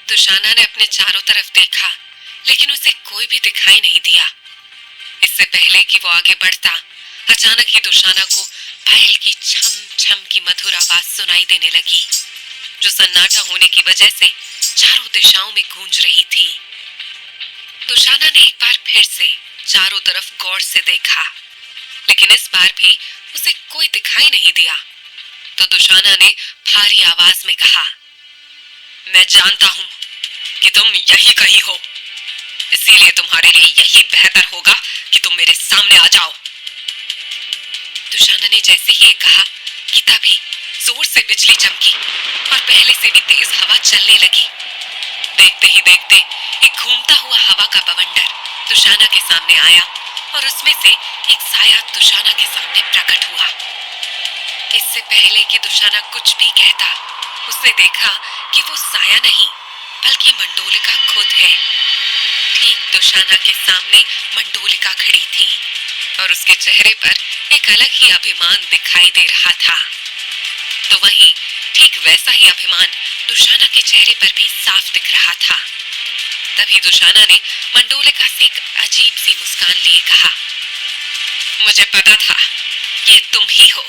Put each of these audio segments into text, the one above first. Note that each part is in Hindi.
दुशाना ने अपने चारों तरफ देखा, लेकिन उसे कोई भी दिखाई नहीं दिया। इससे पहले कि वो आगे बढ़ता, अचानक ही दुशाना को पायल की छम छम की मधुर आवाज सुनाई देने लगी, जो सन्नाटा होने की वजह से चारों दिशाओं में गूंज रही थी। दुशाना ने एक बार फिर से चारों तरफ गौर से देखा, लेकिन इस बार भी उसे कोई दिखाई नहीं दिया। तो दुशाना ने भारी आवाज में कहा, मैं जानता हूं कि तुम यही कहीं हो, इसीलिए तुम्हारे लिए यही बेहतर होगा कि तुम मेरे सामने आ जाओ। दुशाना ने जैसे ही ये कहा कि तभी जोर से बिजली चमकी और पहले से भी तेज हवा चलने लगी। देखते ही देखते एक घूमता हुआ हवा का बवंडर दुशाना के सामने आया और उसमें से एक साया दुशाना के सामने प्रकट हुआ। इससे पहले कि दुशाना कुछ भी कहता, उसने देखा कि वो साया नहीं बल्कि मंडोलिका खुद है। ठीक दुशाना के सामने मंडोलिका खड़ी थी और उसके चेहरे पर एक अलग ही अभिमान दिखाई दे रहा था। तो वहीं ठीक वैसा ही अभिमान दुशाना के चेहरे पर भी साफ दिख रहा था। तभी दुशाना ने मंडोलिका से एक अजीब सी मुस्कान लिए कहा, मुझे पता था ये तुम ही हो,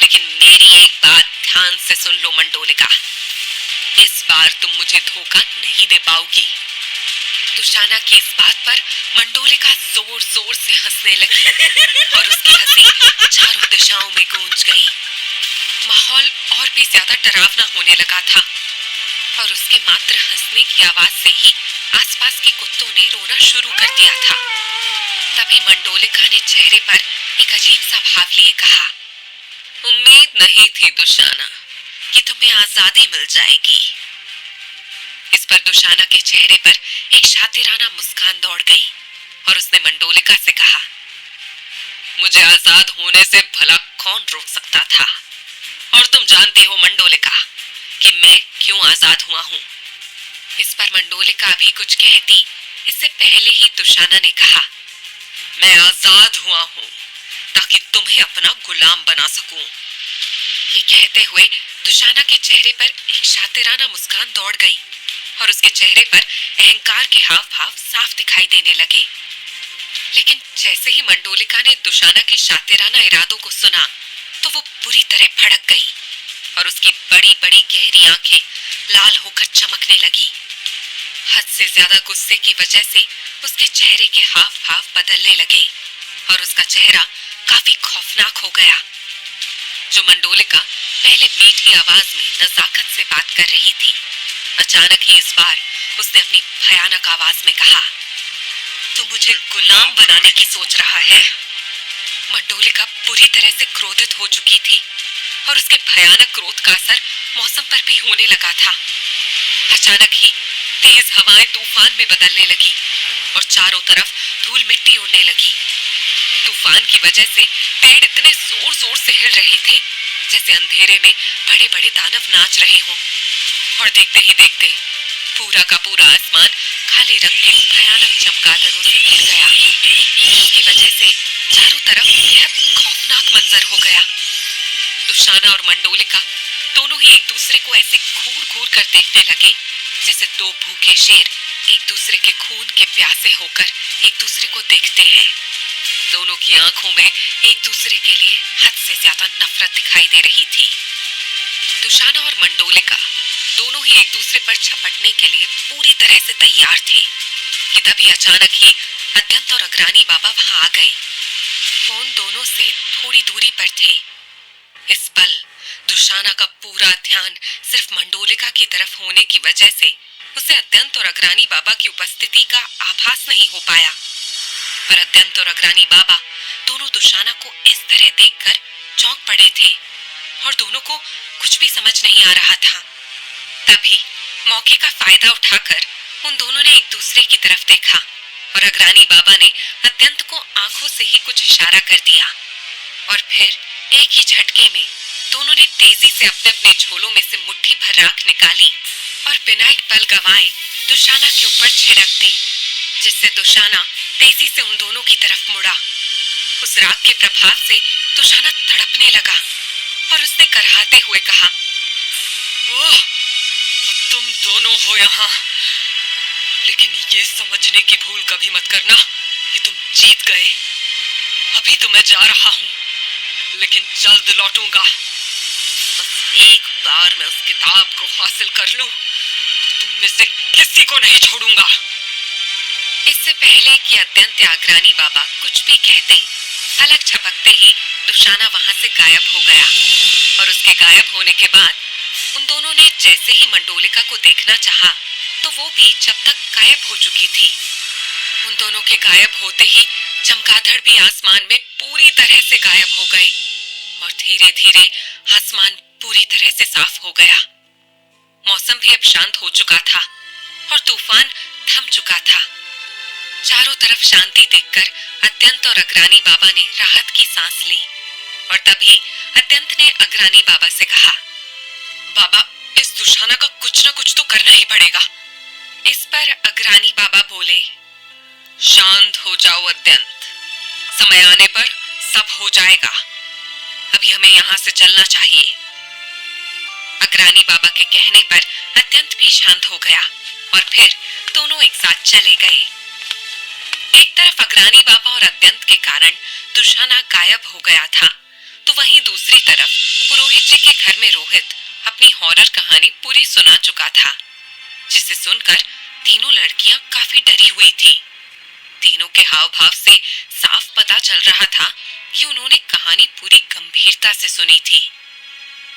लेकिन मेरी एक बात ध्यान से सुन लो मंडोलिका, इस बार तुम मुझे धोखा नहीं दे पाओगी। दुशाना की इस बात पर मंडोलिका जोर जोर से हंसने लगी और उसकी हंसी चारों दिशाओं में गूंज गई। माहौल और भी ज्यादा डरावना होने लगा था और उसके मात्र हंसने की आवाज से ही आसपास के कुत्तों ने रोना शुरू कर दिया था। तभी मंडोलिका ने चेहरे पर एक अजीब सा भाव लिए कहा, उम्मीद नहीं थी दुशाना कि तुम्हें आजादी मिल जाएगी। इस पर दुशाना के चेहरे पर एक शातिराना मुस्कान दौड़ गई और उसने मंडोलिका से कहा, मुझे आजाद होने से भला कौन रोक सकता था, और तुम जानती हो मंडोलिका कि मैं क्यों आजाद हुआ हूँ। इस पर मंडोलिका अभी कुछ कहती, इससे पहले ही दुशाना ने कहा, मैं आजाद हुआ हूँ ताकि तुम्हें अपना गुलाम बना सकूं। ये कहते हुए दुशाना के चेहरे पर एक शातिराना मुस्कान दौड़ गई और उसके चेहरे पर अहंकार के हाव भाव साफ दिखाई देने लगे। लेकिन जैसे ही मंडोलिका ने दुशाना के शातिराना इरादों को सुना, तो वो बुरी तरह भड़क गई और उसकी बड़ी बड़ी गहरी आंखें लाल होकर चमकने लगी। हद से ज्यादा गुस्से की वजह से उसके चेहरे के हाव भाव बदलने लगे और उसका चेहरा काफी खौफनाक हो गया। जो मंडोलिका पहले मीठी आवाज में नजाकत से बात कर रही थी, अचानक ही इस बार उसने अपनी भयानक आवाज में कहा, तू मुझे गुलाम बनाने की सोच रहा है। मंडोलिका बुरी तरह से क्रोधित हो चुकी थी और उसके भयानक क्रोध का असर मौसम पर भी होने लगा था। अचानक ही तेज हवाएं तूफान में बदलने लगी और चारों तरफ धूल मिट्टी उड़ने लगी। तूफान की वजह से पेड़ इतने जोर जोर से हिल रहे थे जैसे अंधेरे में बड़े बड़े दानव नाच रहे हों। और देखते ही देखते पूरा का पूरा आसमान काले रंग के भयानक चमगादड़ों से घिर गया, जिसकी वजह से चारों तरफ बेहद खौफनाक मंजर हो गया। दुशाना और मंडोलिका दोनों ही एक दूसरे को ऐसे घूर घूर कर देखने लगे जैसे दो भूखे शेर एक दूसरे के खून के प्यासे होकर एक दूसरे को देखते हैं। दोनों की आंखों में एक दूसरे के लिए हद से ज्यादा नफरत दिखाई दे रही थी। दुशाना और मंडोलिका दोनों ही एक दूसरे पर झपटने के लिए पूरी तरह से तैयार थे कि तभी अचानक ही अत्यंत और अग्रानी बाबा वहां आ गए। वो उन दोनों से थोड़ी दूरी पर थे। इस पल दुशाना का पूरा ध्यान सिर्फ मंडोलिका की तरफ होने की वजह से उसे अत्यंत और अग्रानी बाबा की उपस्थिति का आभास नहीं हो पाया। पर अत्यंत और अग्रानी बाबा दोनों दुशाना को इस तरह देखकर चौंक पड़े थे और दोनों को कुछ भी समझ नहीं आ रहा था। तभी मौके का फायदा उठाकर उन दोनों ने एक दूसरे की तरफ देखा और अग्रानी बाबा ने अत्यंत को आंखों से ही कुछ इशारा कर दिया और फिर एक ही झटके में दोनों ने तेजी से अपने अपने झोलों में से मुट्ठी भर राख निकाली और बिना एक पल गंवाए दुशाना के ऊपर छिड़क दी, जिससे दुशाना तेजी से उन दोनों की तरफ मुड़ा। उस राख के प्रभाव से दुशाना तड़पने लगा और उसने करहाते हुए कहा, ओह, तुम दोनों हो यहाँ, लेकिन ये समझने की भूल कभी मत करना कि तुम जीत गए। अभी तो मैं जा रहा हूँ, लेकिन जल्द लौटूंगा। बस एक बार मैं उस किताब को हासिल कर लूं, तो तुम में से किसी को नहीं छोड़ूंगा। इससे पहले कि अत्यंत अग्रानी बाबा कुछ भी कहते, पलक झपकते ही दुशाना वहां से गायब हो गया। और उसके गायब होने के बाद उन दोनों ने जैसे ही मंडोलिका को देखना चाहा, तो वो भी जब तक गायब हो चुकी थी। उन दोनों के गायब होते ही चमगादड़ भी आसमान में पूरी तरह से गायब हो गए और धीरे धीरे आसमान पूरी तरह से साफ हो गया। मौसम भी अब शांत हो चुका था और तूफान थम चुका था। चारों तरफ शांति देखकर अत्यंत और अग्रानी बाबा ने राहत की सांस ली। और तभी अत्यंत ने अग्रानी बाबा से कहा, बाबा, इस दुशाना का कुछ न कुछ तो करना ही पड़ेगा। इस पर अग्रानी बाबा बोले, शांत हो जाओ अत्यंत, समय आने पर सब हो जाएगा। अभी हमें यहाँ से चलना चाहिए। अग्रानी बाबा के कहने पर अत्यंत भी शांत हो गया और फिर दोनों एक साथ चले गए। एक तरफ अग्रानी बाबा और अत्यंत के कारण दुशाना गायब हो गया था, तो वहीं दूसरी तरफ पुरोहित जी के घर में रोहित अपनी हॉरर कहानी पूरी सुना चुका था, जिसे सुनकर तीनों लड़कियां काफी डरी हुई थीं। तीनों के हाव भाव से साफ पता चल रहा था कि उन्होंने कहानी पूरी गंभीरता से सुनी थी।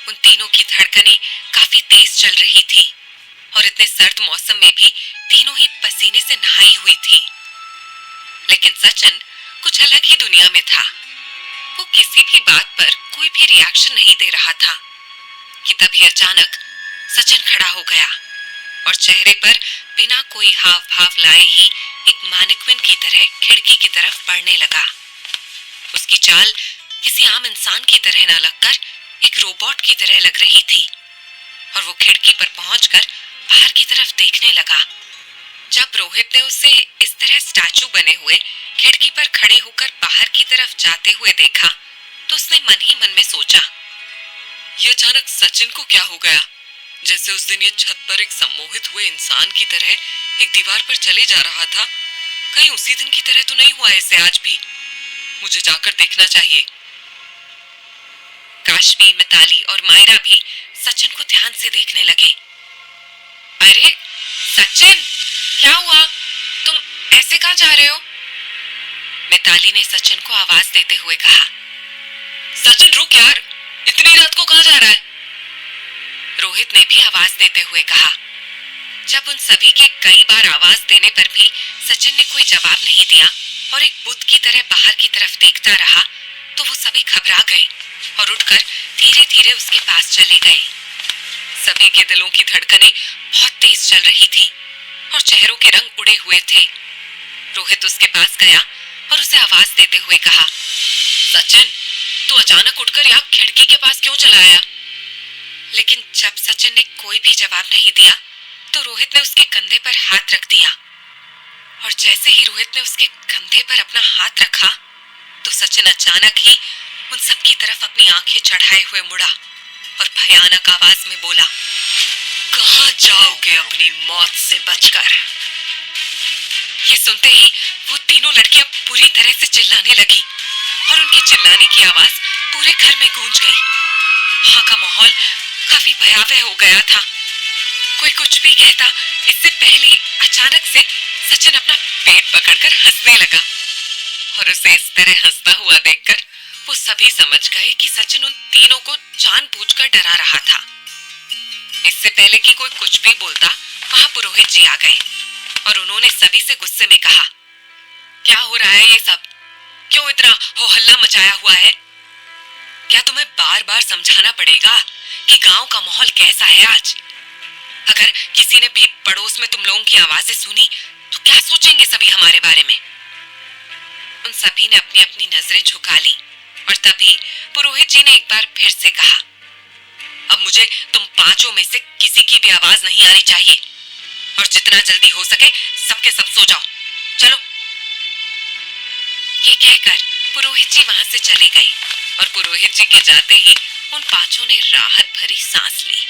उन तीनों की धड़कनें काफी तेज चल रही थी और इतने सर्द मौसम में भी तीनों ही पसीने से नहाई हुई थी। लेकिन सचिन कुछ अलग ही दुनिया में था। वो किसी भी बात पर कोई भी रिएक्शन नहीं दे रहा था कि तभी अचानक सचिन खड़ा हो गया और चेहरे पर बिना कोई हाव भाव लाए ही एक मैनिक्विन की तरह खिड़की की तरफ बढ़ने लगा। उसकी चाल किसी आम इंसान की तरह न लगकर एक रोबोट की तरह लग रही थी और वो खिड़की पर पहुंचकर बाहर की तरफ देखने लगा। जब रोहित ने उसे इस तरह स्टैचू बने हुए खिड़की पर खड़े होकर बाहर की तरफ जाते हुए देखा, तो उसने मन ही मन में सोचा, ये अचानक सचिन को क्या हो गया? जैसे उस दिन ये छत पर एक सम्मोहित हुए इंसान की तरह एक दीवार पर चले जा रहा था, कहीं उसी दिन की तरह तो नहीं हुआ ऐसे आज भी? मुझे जाकर देखना चाहिए। काशवी, मिताली और मायरा भी सचिन को ध्यान से देखने लगे। अरे सचिन, क्या हुआ? तुम ऐसे कहाँ जा रहे हो? मिताली ने सचिन को आवाज देते हुए कहा। सचिन रुक यार, इतनी रात को कहाँ जा रहा है? रोहित ने भी आवाज देते हुए कहा। जब उन सभी के कई बार आवाज देने पर भी सचिन ने कोई जवाब नहीं दिया और एक बुत की तरह बाहर की तरफ देखता रहा, तो वो सभी घबरा गए और उठकर धीरे धीरे उसके पास चले गए। सभी के दिलों की धड़कनें बहुत तेज चल रही थी और चेहरों के रंग उड़े हुए थे। रोहित उसके पास गया और उसे आवाज देते हुए कहा, सचिन, तू अचानक उठकर यहाँ खिड़की के पास क्यों चला आया? लेकिन जब सचिन ने कोई भी जवाब नहीं दिया, तो रोहित ने उसके कंधे पर हाथ रख दिया और जैसे ही रोहित ने उसके कंधे पर अपना हाथ रखा, तो सचिन अचानक ही उन सबकी तरफ अपनी आंखें चढ़ाए हुए मुड़ा और भयानक आवाज में बोला, कहाँ जाओगे अपनी मौत से बचकर? ये सुनते ही वो तीनों लड़कियां पूरी तरह से चिल्लाने लगी और उनके चिल्लाने की आवाज पूरे घर में गूंज गई। वहां का माहौल काफी भयावह हो गया था। कोई कुछ भी कहता, इससे पहले अचानक से सचिन अपना पेट पकड़कर हंसने लगा और उसे इस तरह हंसता हुआ देखकर वो सभी समझ गए कि सचिन उन तीनों को जानबूझकर डरा रहा था। इससे पहले कि कोई कुछ भी बोलता, वहां पुरोहित जी आ गए और उन्होंने सभी से गुस्से में कहा, क्या हो रहा है ये सब? क्यों इतना हो हल्ला मचाया हुआ है? क्या तुम्हें बार बार समझाना पड़ेगा कि गांव का माहौल कैसा है आज? अगर किसी ने भी पड़ोस में तुम लोगों की आवाजें सुनी, तो क्या सोचेंगे सभी हमारे बारे में? उन सभी ने अपनी अपनी नजरें झुका ली और तभी पुरोहित जी ने एक बार फिर से कहा, अब मुझे तुम पांचों में से किसी की भी आवाज नहीं आनी चाहिए और जितना जल्दी हो सके सबके सब सो जाओ। चलो। ये कहकर पुरोहित जी वहां से चले गए और पुरोहित जी के जाते ही उन पांचों ने राहत भरी सांस ली।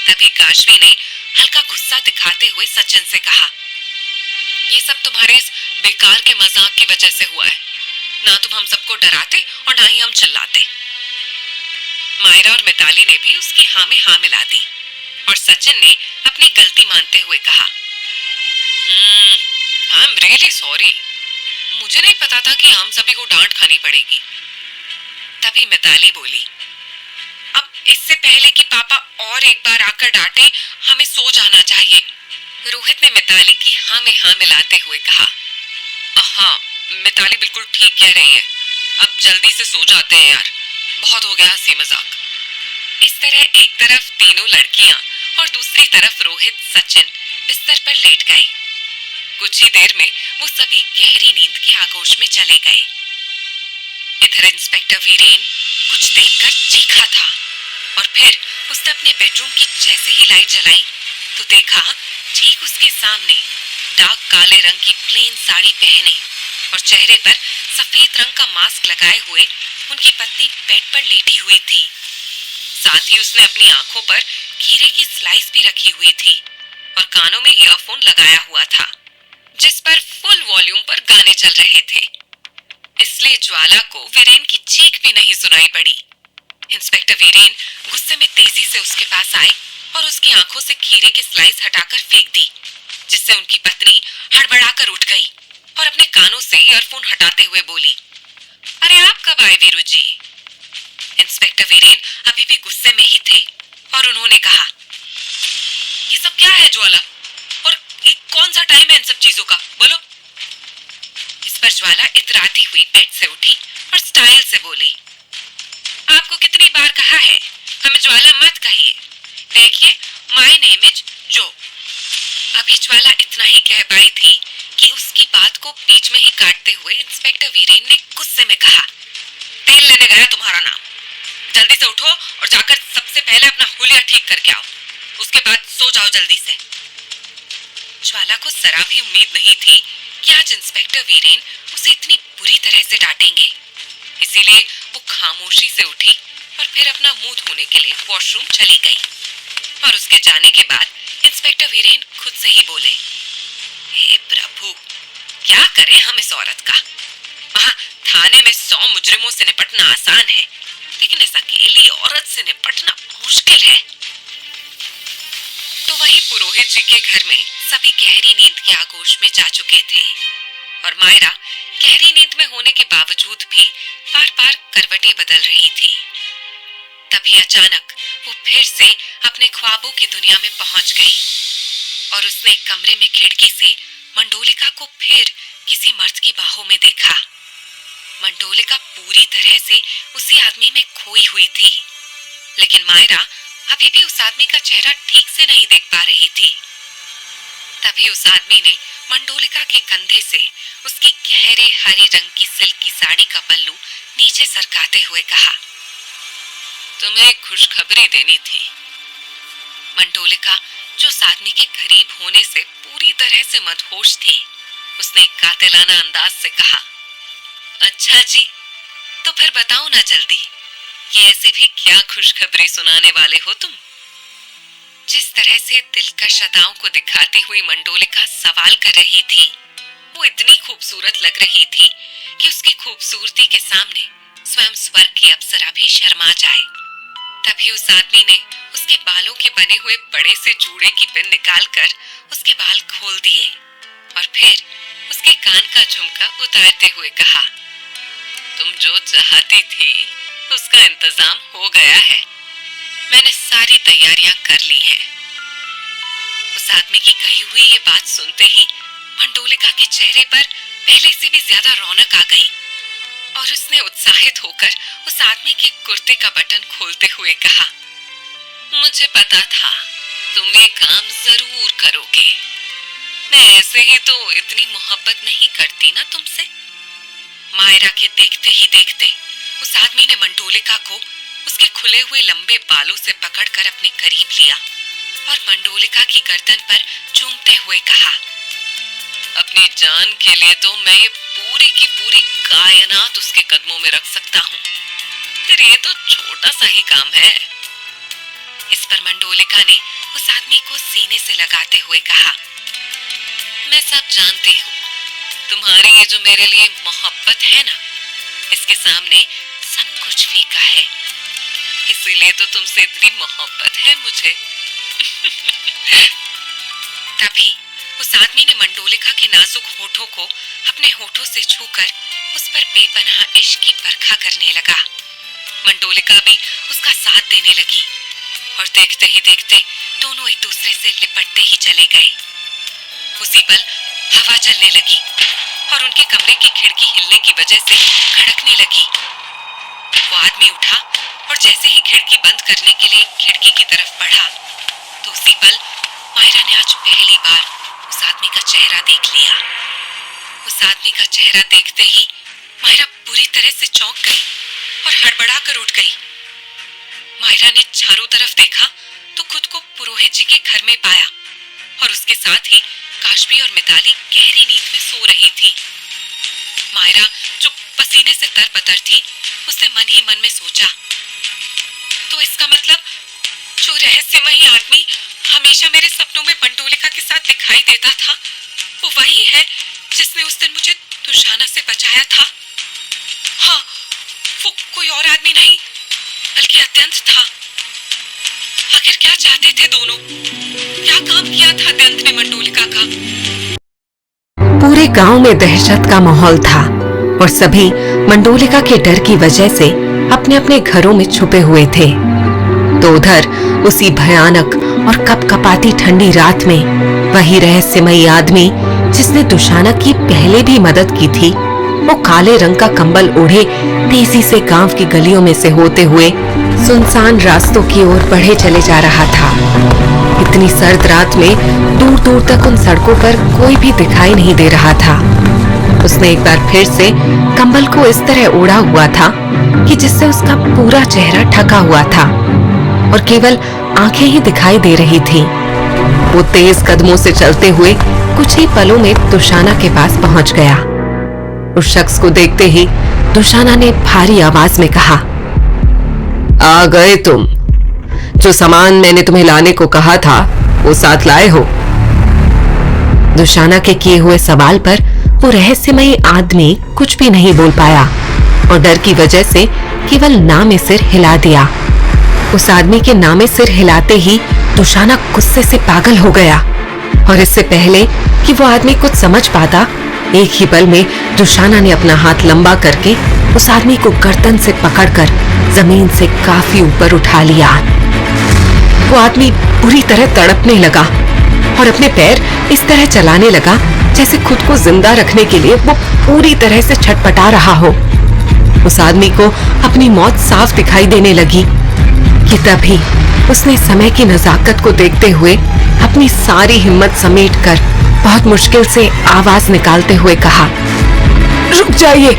तभी काशवी ने हल्का गुस्सा दिखाते हुए सचिन से कहा, ये सब तुम्हारे इस बेकार के मजाक की वजह से हुआ है। ना तुम हम सबको डराते और ना ही हम चिल्लाते। मायरा और मिताली ने भी उसकी हाँ में हाँ मिला दी और सचिन ने अपनी गलती मानते हुए कहा, आई एम रियली सॉरी, मुझे नहीं पता था कि हम सभी को डांट खानी पड़ेगी। तभी मिताली बोली, अब इससे पहले कि पापा और एक बार आकर डांटे, हमें सो जाना चाहिए। रोहित ने मिताली की हाँ में हाँ मिलाते हुए कहा, हाँ मिताली बिल्कुल ठीक कह रही है, अब जल्दी से सो जाते हैं यार, बहुत हो गया हंसी मजाक। इस तरह एक तरफ तीनों लड़कियां और दूसरी तरफ रोहित सचिन बिस्तर पर लेट गए। कुछ ही देर में वो सभी गहरी नींद के आगोश में चले गए। इधर इंस्पेक्टर वीरेन कुछ देखकर चीखा था और फिर उसने अपने बेडरूम की जैसे ही लाइट जलाई तो देखा ठीक उसके सामने डार्क काले रंग की प्लेन साड़ी पहने और चेहरे पर सफेद रंग का मास्क लगाए हुए उनकी पत्नी बेड पर लेटी हुई थी। साथ ही उसने अपनी आंखों पर खीरे की स्लाइस भी रखी हुई थी और कानों में ईयरफोन लगाया हुआ था जिस पर फुल वॉल्यूम पर गाने चल रहे थे। इसलिए ज्वाला को वीरेन की चीख भी नहीं सुनाई पड़ी। इंस्पेक्टर वीरेन गुस्से में तेजी से उसके पास आए और उसकी आंखों से खीरे की स्लाइस हटाकर फेंक दी, जिससे उनकी पत्नी हड़बड़ाकर उठ गई और अपने कानों से ईयरफोन हटाते हुए बोली, अरे आप कब आए वीरू जी? इंस्पेक्टर वीरेन अभी भी गुस्से में ही थे और उन्होंने कहा, ये सब क्या है ज्वाला, और ये कौन सा टाइम है इन सब चीजों का, बोलो। इस पर ज्वाला इतराती हुई बेड से उठी और स्टाइल से बोली, आपको कितनी बार कहा है हमें ज्वाला मत कहिए, देखिए माय नेम इज जो। अभी ज्वाला इतना ही कह पाई थी कि उसकी बात को बीच में ही काटते हुए इंस्पेक्टर वीरेन ने गुस्से में कहा, तेल लेने गया तुम्हारा नाम, जल्दी से उठो और जाकर सबसे पहले अपना हुलिया ठीक करके आओ, उसके बाद सो जाओ जल्दी से। ज्वाला को जरा भी उम्मीद नहीं थी कि आज इंस्पेक्टर वीरेन उसे इतनी बुरी तरह से डांटेंगे, इसीलिए वो खामोशी से उठी और फिर अपना मुंह धोने के लिए वॉशरूम चली गई। और उसके जाने के बाद इंस्पेक्टर वीरेन खुद से ही बोले, हे प्रभु, क्या करें हम इस औरत का। वहाँ थाने में 100 मुजरिमों से निपटना आसान है, लेकिन इस अकेली औरत से निपटना मुश्किल है। तो वही पुरोहित जी के घर में सभी गहरी नींद के आगोश में जा चुके थे और मायरा गहरी नींद में होने के बावजूद भी बार बार करवटें बदल रही थी। तभी अचानक वो फिर से अपने ख्वाबों की दुनिया में पहुंच गई और उसने एक कमरे में खिड़की से मंडोलिका को फिर किसी मर्द की बाहों में देखा। मंडोलिका पूरी तरह से उसी आदमी में खोई हुई थी, लेकिन मायरा अभी भी उस आदमी का चेहरा ठीक से नहीं देख पा रही थी। तभी उस आदमी ने मंडोलिका के कंधे से उसकी गहरे हरे रंग की सिल्क की साड़ी का पल्लू नीचे सरकाते हुए कहा, तुम्हें खुशखबरी देनी थी। मंडोलिका जो उस आदमी के करीब होने से पूरी तरह से मदहोश थी, उसने एक कातिलाना अंदाज से कहा, अच्छा जी, तो फिर बताओ ना जल्दी, ये ऐसे भी क्या खुशखबरी सुनाने वाले हो तुम? जिस तरह से दिलकश अदाओं को दिखाती हुई मंडोलिका सवाल कर रही थी, वो इतनी खूबसूरत लग रही थी कि उसकी खूबसूरती के सामने स्वयं स्वर्ग की अप्सरा भी शर्मा जाए। तभी उस आदमी ने उसके बालों के बने हुए बड़े से जूड़े की पिन निकालकर उसके बाल खोल दिए और फिर उसके कान का झुमका उतारते हुए कहा, तुम जो चाहती थी उसका इंतजाम हो गया है, मैंने सारी तैयारियां कर ली हैं। उस आदमी की कही हुई ये बात सुनते ही मंडोलिका के चेहरे पर पहले से भी ज्यादा रौनक आ गई और उसने उत्साहित होकर उस आदमी के कुर्ते का बटन खोलते हुए कहा, मुझे पता था तुम ये काम जरूर करोगे, मैं ऐसे ही तो इतनी मोहब्बत नहीं करती ना तुमसे। मायरा के देखते ही देखते उस आदमी ने मंडोलिका को उसके खुले हुए लंबे बालों से पकड़कर अपने करीब लिया और मंडोलिका की गर्दन पर चूमते हुए कहा, अपनी जान के लिए तो मैं ये पूरी की पूरी कायनात उसके कदमों में रख सकता हूँ, फिर ये तो छोटा सा ही काम है। इस पर मंडोलिका ने उस आदमी को सीने से लगाते हुए कहा, मैं सब जानती हूँ। तुम्हारी ये जो मेरे लिए मोहब्बत है ना, इसके सामने सब कुछ फीका है। इसीलिए तो तुमसे इतनी मोहब्बत है मुझे। तभी उस आदमी ने मंडोलिका के नाजुक होठों को अपने होठों से छूकर उस पर बेपनाह इश्क की परखा करने लगा। मंडोलिका भी उसका साथ देने लगी और देखते ही देखते दोनों एक दूसरे से लिपटते ही चले गए। उसी पल हवा चलने लगी और उनके कमरे की खिड़की हिलने की वजह से खड़कने लगी। वो आदमी उठा और जैसे ही खिड़की बंद करने के लिए खिड़की की तरफ बढ़ा तो उसी पल मायरा ने आज पहली बार उस आदमी का चेहरा देख लिया। उस आदमी का चेहरा देखते ही मायरा बुरी तरह से चौंक गई और हड़बड़ा कर उठ गई। मायरा ने चारों तरफ देखा तो खुद को पुरोहित जी के घर में पाया और उसके साथ ही काशवी और मिताली गहरी नींद में सो रही थी। मायरा जो पसीने से तरबतर थी, उसने मन ही मन में सोचा, तो इसका मतलब जो रहस्यमयी आदमी हमेशा मेरे सपनों में मंडोलिका के साथ दिखाई देता था, वो वही है जिसने उस दिन मुझे दुशाना से बचाया था। हाँ, वो कोई और आदमी नहीं बल्कि अत्यंत था। आखिर क्या चाहते थे दोनों? क्या काम किया था अत्यंत ने मंडोलिका का? पूरे गांव में दहशत का माहौल था और सभी मंडोलिका के डर की वजह से अपने अपने घरों में छुपे हुए थे। तो उधर उसी भयानक और कपकपाती ठंडी रात में वही रहस्यमयी आदमी जिसने दुशाना की पहले भी मदद की थी, वो काले रंग का कंबल ओढ़े तेजी से गांव की गलियों में से होते हुए सुनसान रास्तों की ओर बढ़े चले जा रहा था। इतनी सर्द रात में दूर दूर तक उन सड़कों पर कोई भी दिखाई नहीं दे रहा था। उसने एक बार फिर से कंबल को इस तरह ओढ़ा हुआ था कि जिससे उसका पूरा चेहरा ढका हुआ था और केवल आंखें ही दिखाई दे रही थी। वो तेज कदमों से चलते हुए कुछ ही पलों में दुशाना के पास पहुंच गया। उस शख्स को देखते ही दुशाना ने भारी आवाज में कहा, आ गए तुम। जो सामान मैंने तुम्हें लाने को कहा था वो साथ लाए हो? दुशाना के किए हुए सवाल पर वो रहस्यमयी आदमी कुछ भी नहीं बोल पाया और डर की वजह से केवल नामे सिर हिला दिया। उस आदमी के नामे सिर हिलाते ही दुशाना गुस्से से पागल हो गया और इससे पहले कि वो आदमी कुछ समझ पाता, एक ही पल में दुशाना ने अपना हाथ लंबा करके उस आदमी को गर्दन से पकड़कर जमीन से काफी ऊपर उठा लिया। वो आदमी बुरी तरह तड़पने लगा और अपने पैर इस तरह चलाने लगा जैसे खुद को जिंदा रखने के लिए वो पूरी तरह से छटपटा रहा हो। उस आदमी को अपनी मौत साफ दिखाई देने लगी कि तभी उसने समय की नजाकत को देखते हुए अपनी सारी हिम्मत समेटकर बहुत मुश्किल से आवाज निकालते हुए कहा, रुक जाइए,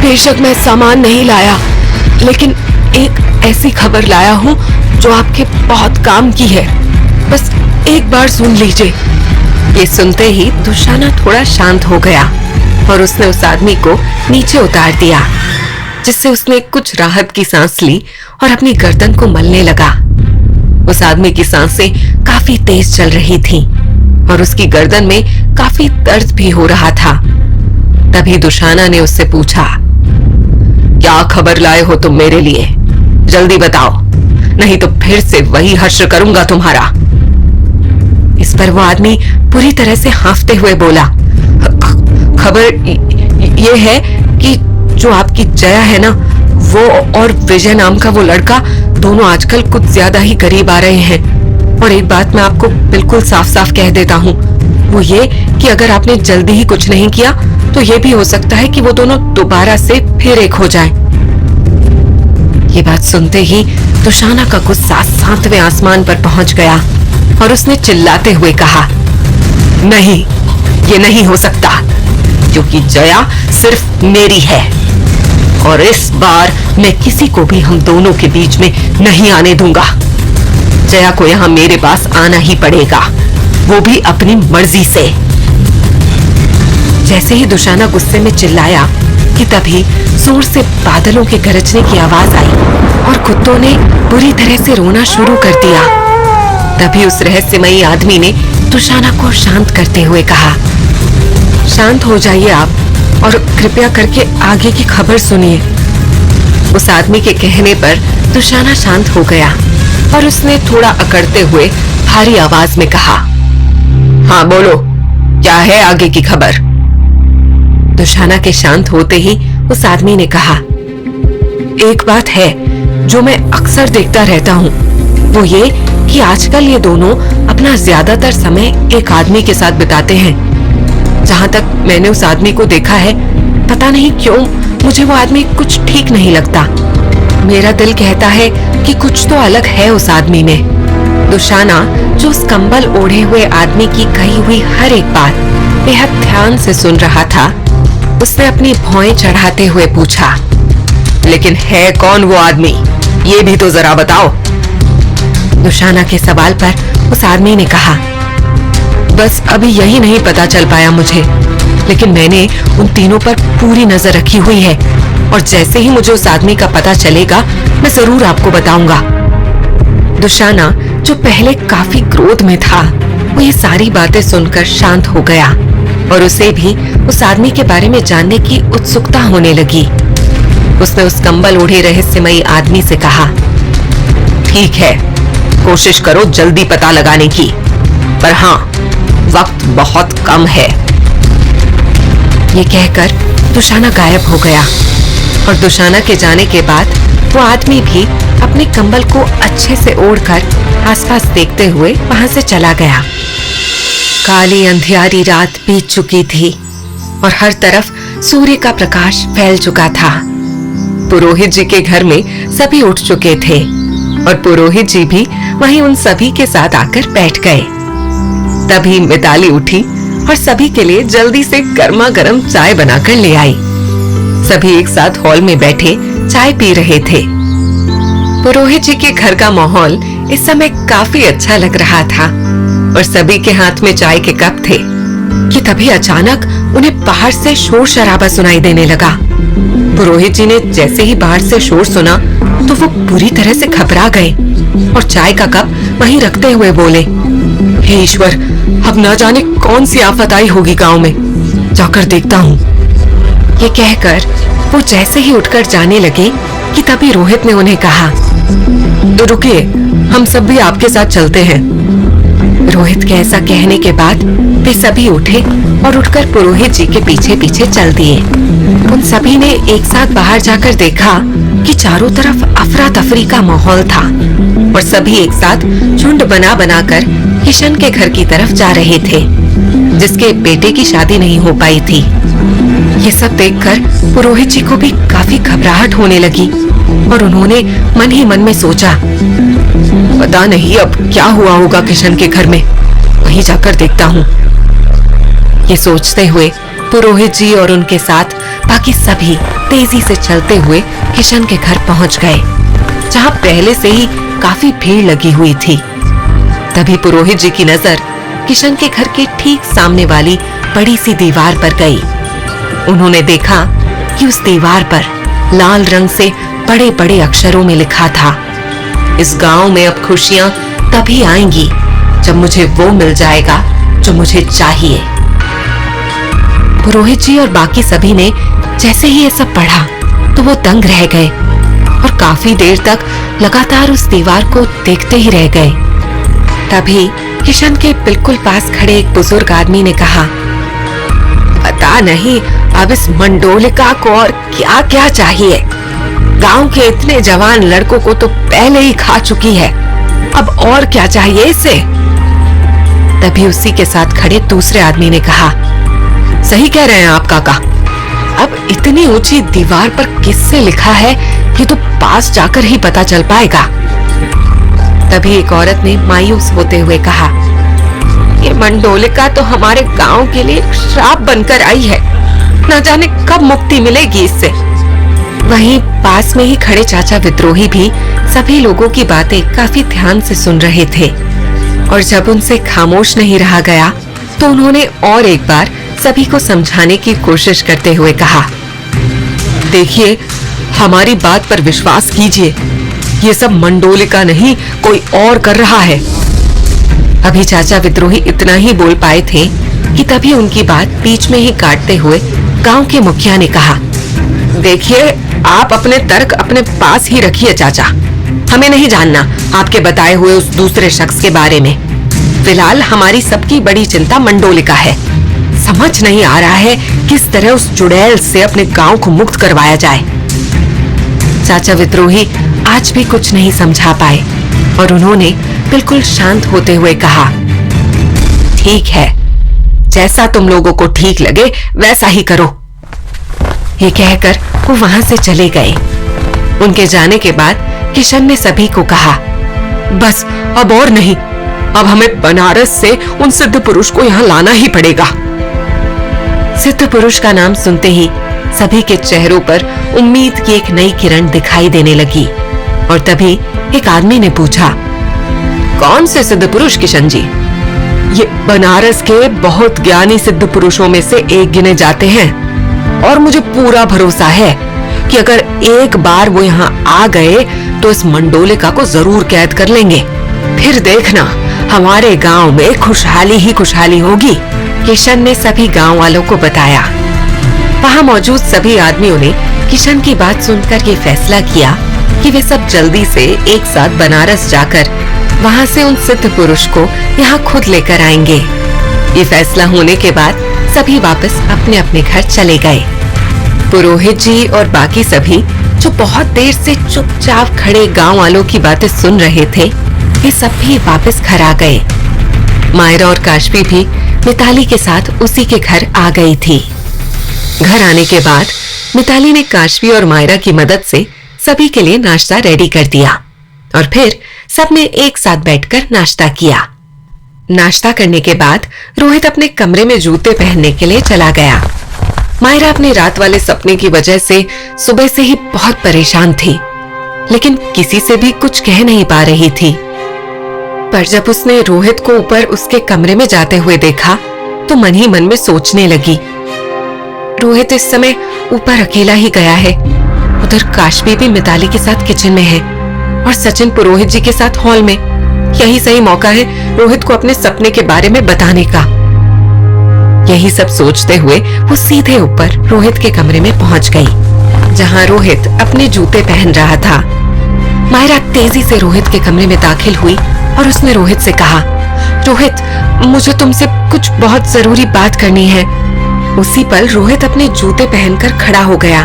बेशक मैं सामान नहीं लाया, लेकिन एक ऐसी खबर लाया हूँ जो आपके बहुत काम की है, बस एक बार सुन लीजिए। ये सुनते ही दुशाना थोड़ा शांत हो गया और उसने उस आदमी को नीचे उतार दिया, जिससे उसने कुछ राहत की सांस ली और अपनी गर्दन को मलने लगा। उस आदमी की सांसें काफी तेज चल रही थीं और उसकी गर्दन में काफी दर्द भी हो रहा था। तभी दुशाना ने उससे पूछा, क्या खबर लाए हो तुम मेरे लिए? जल्दी बताओ, नहीं तो फिर से वही हश्र करूंगा तुम्हारा। इस पर वो आदमी पूरी तरह से हांफते हुए बोला, खबर ये है कि जो आपकी जया है ना, वो और विजय नाम का वो लड़का दोनों आजकल कुछ ज्यादा ही करीब आ रहे हैं। और एक बात मैं आपको बिल्कुल साफ साफ कह देता हूँ, वो ये कि अगर आपने जल्दी ही कुछ नहीं किया तो ये भी हो सकता है कि वो दोनों दोबारा से फिर एक हो जाएं। ये बात सुनते ही दुशाना का गुस्सा 7वें आसमान पर पहुंच गया और उसने चिल्लाते हुए कहा, नहीं, ये नहीं हो सकता, क्योंकि जया सिर्फ मेरी है और इस बार मैं किसी को भी हम दोनों के बीच में नहीं आने दूंगा। जया को यहाँ मेरे पास आना ही पड़ेगा, वो भी अपनी मर्जी से। जैसे ही दुशाना गुस्से में चिल्लाया कि तभी जोर से बादलों के गरजने की आवाज आई और कुत्तों ने बुरी तरह से रोना शुरू कर दिया। तभी उस रहस्यमयी आदमी ने तुषाना को शांत करते हुए कहा, शांत हो जाइए आप और कृपया करके आगे की खबर सुनिए। उस आदमी के कहने पर तुषाना शांत हो गया और उसने थोड़ा अकड़ते हुए भारी आवाज में कहा, हाँ बोलो, क्या है आगे की खबर? तुषाना के शांत होते ही उस आदमी ने कहा, एक बात है जो मैं अक्सर देखता रहता हूँ, वो ये कि आजकल ये दोनों अपना ज्यादातर समय एक आदमी के साथ बिताते हैं। जहाँ तक मैंने उस आदमी को देखा है, पता नहीं क्यों मुझे वो आदमी कुछ ठीक नहीं लगता। मेरा दिल कहता है कि कुछ तो अलग है उस आदमी में। तुषाना जो उस कंबल ओढ़े हुए आदमी की कही हुई हर एक बात बेहद ध्यान से सुन रहा था, उसने अपनी भौएं चढ़ाते हुए पूछा, लेकिन है कौन वो आदमी, ये भी तो जरा बताओ। तुषाना के सवाल पर उस आदमी ने कहा, बस अभी यही नहीं पता चल पाया मुझे, लेकिन मैंने उन तीनों पर पूरी नजर रखी हुई है और जैसे ही मुझे उस आदमी का पता चलेगा मैं जरूर आपको बताऊंगा। तुषाना जो पहले काफी क्रोध में था, वो ये सारी बातें सुनकर शांत हो गया और उसे भी उस आदमी के बारे में जानने की उत्सुकता होने लगी। उसने उस कंबल ओढ़े रहस्यमयी आदमी से कहा, ठीक है, कोशिश करो जल्दी पता लगाने की, पर हाँ, वक्त बहुत कम है। ये कहकर तुषाना गायब हो गया और तुषाना के जाने के बाद वो आदमी भी अपने कंबल को अच्छे से ओढ़कर आसपास देखते हुए वहां से चला गया। काली अंधियारी रात बीत चुकी थी और हर तरफ सूर्य का प्रकाश फैल चुका था। पुरोहित जी के घर में सभी उठ चुके थे और पुरोहित जी भी वहीं उन सभी के साथ आकर बैठ गए। तभी मिताली उठी और सभी के लिए जल्दी से गर्मा गर्म चाय बनाकर ले आई। सभी एक साथ हॉल में बैठे चाय पी रहे थे। पुरोहित जी के घर का माहौल इस समय काफी अच्छा लग रहा था और सभी के हाथ में चाय के कप थे कि तभी अचानक उन्हें बाहर से शोर शराबा सुनाई देने लगा। पुरोहित जी ने जैसे ही बाहर से शोर सुना तो वो बुरी तरह से घबरा गए और चाय का कप वहीं रखते हुए बोले, हे ईश्वर, अब न जाने कौन सी आफत आई होगी गांव में, जाकर देखता हूँ। ये कहकर वो जैसे ही उठकर जाने लगे कि तभी रोहित ने उन्हें कहा, तो रुकिए, हम सब भी आपके साथ चलते हैं। रोहित के ऐसा कहने के बाद वे सभी उठे और उठकर पुरोहित जी के पीछे पीछे चल दिए। उन सभी ने एक साथ बाहर जाकर देखा कि चारों तरफ अफरा तफरी का माहौल था और सभी एक साथ झुंड बना बनाकर किशन के घर की तरफ जा रहे थे, जिसके बेटे की शादी नहीं हो पाई थी। ये सब देखकर पुरोहित जी को भी काफी घबराहट होने लगी और उन्होंने मन ही मन में सोचा, पता नहीं अब क्या हुआ होगा किशन के घर में, वहीं जाकर देखता हूँ। ये सोचते हुए पुरोहित जी और उनके साथ बाकी सभी तेजी से चलते हुए किशन के घर पहुंच गए, जहाँ पहले से ही काफी भीड़ लगी हुई थी। तभी पुरोहित जी की नजर किशन के घर के ठीक सामने वाली बड़ी सी दीवार पर गई। उन्होंने देखा कि उस दीवार पर लाल रंग से बड़े बड़े अक्षरों में लिखा था, इस गांव में अब खुशियां तभी आएंगी जब मुझे वो मिल जाएगा जो मुझे चाहिए। पुरोहित जी और बाकी सभी ने जैसे ही ये सब पढ़ा तो वो दंग रह गए और काफी देर तक लगातार उस दीवार को देखते ही रह गए। तभी किशन के बिल्कुल पास खड़े एक बुजुर्ग आदमी ने कहा, पता नहीं अब इस मंडोलिका को और क्या क्या चाहिए, गांव के इतने जवान लड़कों को तो पहले ही खा चुकी है, अब और क्या चाहिए इसे। तभी उसी के साथ खड़े दूसरे आदमी ने कहा, सही कह रहे हैं आप काका, अब इतनी ऊंची दीवार पर किससे लिखा है ये तो पास जाकर ही पता चल पाएगा। तभी एक औरत ने मायूस होते हुए कहा, ये मंडोलिका तो हमारे गांव के लिए श्राप बनकर आई है, न जाने कब मुक्ति मिलेगी इससे। वहीं पास में ही खड़े चाचा विद्रोही भी सभी लोगों की बातें काफी ध्यान से सुन रहे थे और जब उनसे खामोश नहीं रहा गया तो उन्होंने और एक बार सभी को समझाने की कोशिश करते हुए कहा, देखिए, हमारी बात पर विश्वास कीजिए, ये सब मंडोलिका नहीं कोई और कर रहा है। अभी चाचा विद्रोही इतना ही बोल पाए थे कि तभी उनकी बात बीच में ही काटते हुए गांव के मुखिया ने कहा, देखिए, आप अपने तर्क अपने पास ही रखिए चाचा। हमें नहीं जानना आपके बताए हुए उस दूसरे शख्स के बारे में। फिलहाल हमारी सबकी बड़ी चिंता मंडोलिका है। समझ नहीं आ रहा है किस तरह उस चुड़ैल से अपने गांव को मुक्त करवाया जाए। चाचा विद्रोही आज भी कुछ नहीं समझा पाए और उन्होंने बिल्कुल शांत होते हुए कहा, ठीक है, जैसा तुम लोगों को ठीक लगे वैसा ही करो। ये कहकर वो वहां से चले गए। उनके जाने के बाद किशन ने सभी को कहा, बस अब और नहीं, अब हमें बनारस से उन सिद्ध पुरुष को यहाँ लाना ही पड़ेगा। सिद्ध पुरुष का नाम सुनते ही सभी के चेहरों पर उम्मीद की एक नई किरण दिखाई देने लगी और तभी एक आदमी ने पूछा, कौन से सिद्ध पुरुष किशन जी? ये बनारस के बहुत ज्ञानी सिद्ध पुरुषों में से एक गिने जाते हैं और मुझे पूरा भरोसा है कि अगर एक बार वो यहाँ आ गए तो इस मंडोलिका को जरूर कैद कर लेंगे। फिर देखना हमारे गांव में खुशहाली ही खुशहाली होगी। किशन ने सभी गांव वालों को बताया। वहां मौजूद सभी आदमियों ने किशन की बात सुनकर ये फैसला किया कि वे सब जल्दी से एक साथ बनारस जाकर वहां से उन सिद्ध पुरुष को यहाँ खुद लेकर आएंगे। ये फैसला होने के बाद सभी वापस अपने अपने घर चले गए। पुरोहित जी और बाकी सभी जो बहुत देर से चुपचाप खड़े गांव वालों की बातें सुन रहे थे, वे सब भी वापस घर आ गए। मायरा और काशवी भी मिताली के साथ उसी के घर आ गई थी। घर आने के बाद मिताली ने काशवी और मायरा की मदद से सभी के लिए नाश्ता रेडी कर दिया और फिर सबने एक साथ बैठकर नाश्ता किया। नाश्ता करने के बाद रोहित अपने कमरे में जूते पहनने के लिए चला गया। मायरा अपने रात वाले सपने की वजह से सुबह से ही बहुत परेशान थी, लेकिन किसी से भी कुछ कह नहीं पा रही थी। पर जब उसने रोहित को ऊपर उसके कमरे में जाते हुए देखा तो मन ही मन में सोचने लगी, रोहित इस समय ऊपर अकेला ही गया है, उधर काशवी भी मिताली के साथ किचन में है और सचिन पुरोहित जी के साथ हॉल में। यही सही मौका है रोहित को अपने सपने के बारे में बताने का। यही सब सोचते हुए वो सीधे ऊपर रोहित के कमरे में पहुंच गई, जहां रोहित अपने जूते पहन रहा था। मायरा तेजी से रोहित के कमरे में दाखिल हुई और उसने रोहित से कहा, रोहित, मुझे तुमसे कुछ बहुत जरूरी बात करनी है। उसी पल रोहित अपने जूते पहनकर खड़ा हो गया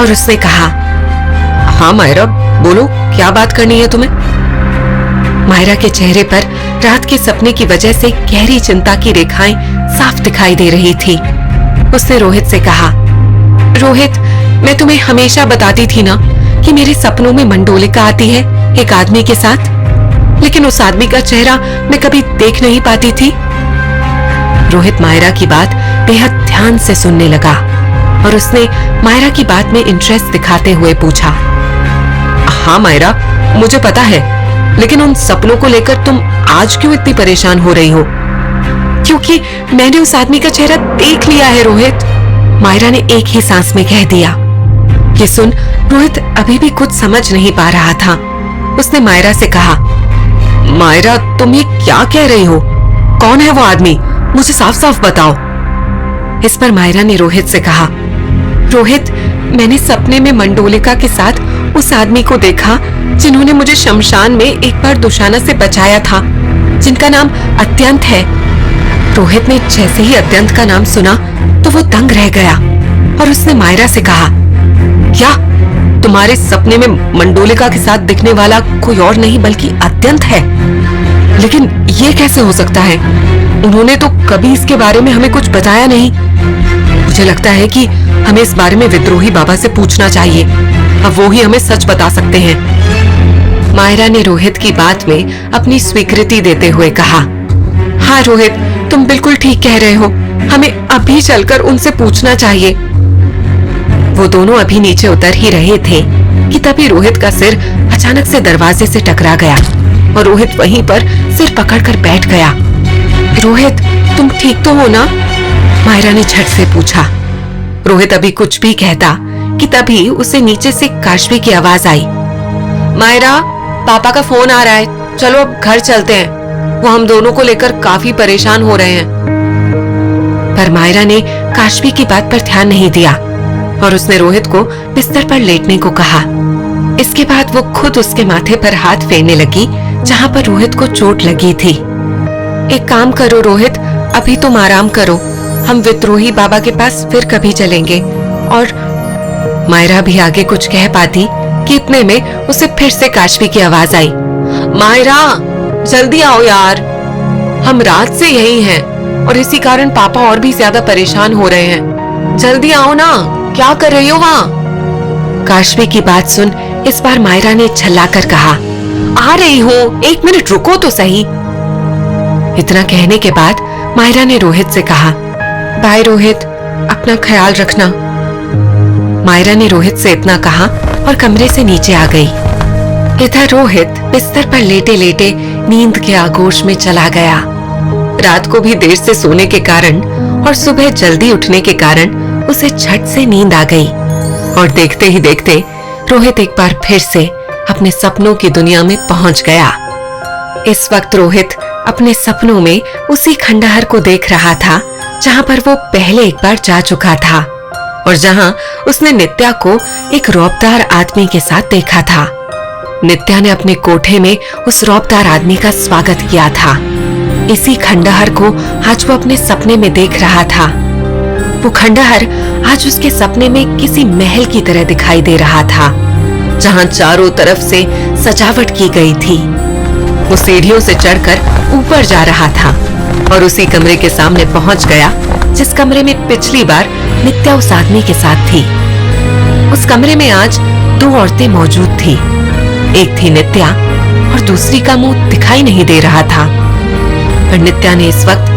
और उसने कहा, हाँ मायरा, बोलो, क्या बात करनी है तुम्हें? मायरा के चेहरे पर रात के सपने की वजह से गहरी चिंता की रेखाएं साफ दिखाई दे रही थी। उसने रोहित से कहा, रोहित, मैं तुम्हें हमेशा बताती थी ना कि मेरे सपनों में मंडोलिका आती है एक आदमी के साथ, लेकिन उस आदमी का चेहरा मैं कभी देख नहीं पाती थी। रोहित मायरा की बात बेहद ध्यान से सुनने लगा और उसने मायरा की बात में इंटरेस्ट दिखाते हुए पूछा, हाँ मायरा, मुझे पता है, लेकिन उन सपनों को लेकर तुम आज क्यों इतनी परेशान हो रही हो? क्योंकि मैंने उस आदमी का चेहरा देख लिया है रोहित, मायरा ने एक ही सांस में कह दिया। ये सुन रोहित अभी भी कुछ समझ नहीं पा रहा था। उसने मायरा से कहा, मायरा, तुम ये क्या कह रही हो? कौन है वो आदमी? मुझे साफ साफ बताओ। इस पर मायरा ने रोहित से कहा, रोहित, मैंने सपने में मंडोलिका के साथ उस आदमी को देखा जिन्होंने मुझे शमशान में एक बार दुशाना से बचाया था, जिनका नाम अत्यंत है। रोहित ने जैसे ही अत्यंत का नाम सुना तो वो दंग रह गया और उसने मायरा से कहा, क्या तुम्हारे सपने में मंडोलिका के साथ दिखने वाला कोई और नहीं बल्कि अत्यंत है? लेकिन ये कैसे हो सकता है? उन्होंने तो कभी इसके बारे में हमें कुछ बताया नहीं। मुझे लगता है कि हमें इस बारे में विद्रोही बाबा से पूछना चाहिए, अब वो ही हमें सच बता सकते हैं। मायरा ने रोहित की बात में अपनी स्वीकृति देते हुए कहा, हाँ रोहित, तुम बिल्कुल ठीक कह रहे हो, हमें अभी चलकर उनसे पूछना चाहिए। वो दोनों अभी नीचे उतर ही रहे थे कि तभी रोहित का सिर अचानक से दरवाजे से टकरा गया और रोहित वहीं पर सिर पकड़कर बैठ गया। रोहित, तुम ठीक तो हो ना? मायरा ने झट से पूछा। रोहित अभी कुछ भी कहता कि तभी उसे नीचे से काशवी की आवाज आई, मायरा, पापा का फोन आ रहा है, चलो अब घर चलते हैं। वो हम दोनों को लेकर काफी परेशान हो रहे हैं। पर मायरा ने काशवी की बात पर ध्यान नहीं दिया और उसने रोहित को बिस्तर पर लेटने को कहा। इसके बाद वो खुद उसके माथे पर हाथ फेरने लगी जहां पर रोहित को चोट लगी थी। एक काम करो रोहित, अभी तुम आराम करो, हम विद्रोही बाबा के पास फिर कभी चलेंगे। और मायरा भी आगे कुछ कह पाती कि इतने में उसे फिर से काशवी की आवाज आई। मायरा, जल्दी आओ यार, हम रात से यही हैं और इसी कारण पापा और भी ज्यादा परेशान हो रहे हैं। जल्दी आओ ना, क्या कर रही हो वहां? काशवी की बात सुन इस बार मायरा ने झल्लाकर कहा, आ रही हूँ, 1 मिनट रुको तो सही। इतना कहने के बाद मायरा ने रोहित से कहा, बाय रोहित, अपना ख्याल रखना। मायरा ने रोहित से इतना कहा और कमरे से नीचे आ गई। इधर रोहित बिस्तर पर लेटे लेटे नींद के आगोश में चला गया। रात को भी देर से सोने के कारण और सुबह जल्दी उठने के कारण उसे झट से नींद आ गई और देखते ही देखते रोहित एक बार फिर से अपने सपनों की दुनिया में पहुंच गया। इस वक्त रोहित अपने सपनों में उसी खंडहर को देख रहा था जहां पर वो पहले एक बार जा चुका था और जहां उसने नित्या को एक रौबदार आदमी के साथ देखा था। नित्या ने अपने कोठे में उस रौबदार आदमी का स्वागत किया था। इसी खंडहर को आज वो अपने सपने में देख रहा था। वो खंडहर आज उसके सपने में किसी महल की तरह दिखाई दे रहा था जहां चारों तरफ से सजावट की गई थी। वो सीढ़ियों से चढ़कर ऊपर जा रहा था और उसी कमरे के सामने पहुंच गया जिस कमरे में पिछली बार नित्या उस आदमी के साथ थी। उस कमरे में आज 2 औरतें मौजूद थी। एक थी नित्या और दूसरी का मुंह दिखाई नहीं दे रहा था। पर नित्या ने इस वक्त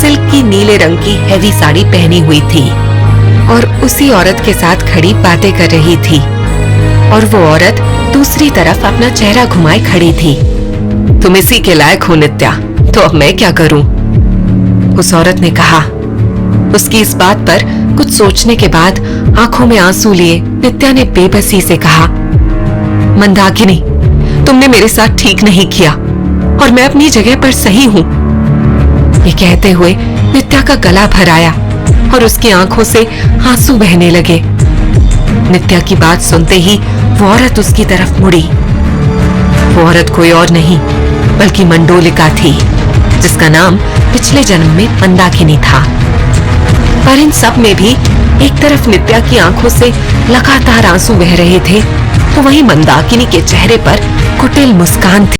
सिल्क की नीले रंग की हैवी साड़ी पहनी हुई थी और उसी औरत के साथ खड़ी बातें कर रही थी और वो औरत दूसरी तरफ अपना चेहरा घुमाए खड़ी थी। तुम इसी के लायक हो नित्या, तो अब मैं क्या करूं? उस औरत ने कहा। उसकी इस बात पर कुछ सोचने के बाद आंखों में आंसू लिए नित्या ने बेबसी से कहा, मंदाकिनी, तुमने मेरे साथ ठीक नहीं किया और मैं अपनी जगह पर सही हूं। ये कहते हुए नित्या का गला भर आया और उसकी आंखों से आंसू बहने लगे। नित्या की बात सुनते ही वो औरत उसकी तरफ मुड़ी। वो औरत कोई और नहीं बल्कि मंडोलिका थी, जिसका नाम पिछले जन्म में मंदाकिनी था। पर इन सब में भी एक तरफ नित्या की आंखों से लगातार आंसू बह रहे थे तो वहीं मंदाकिनी के चेहरे पर कुटिल मुस्कान थी।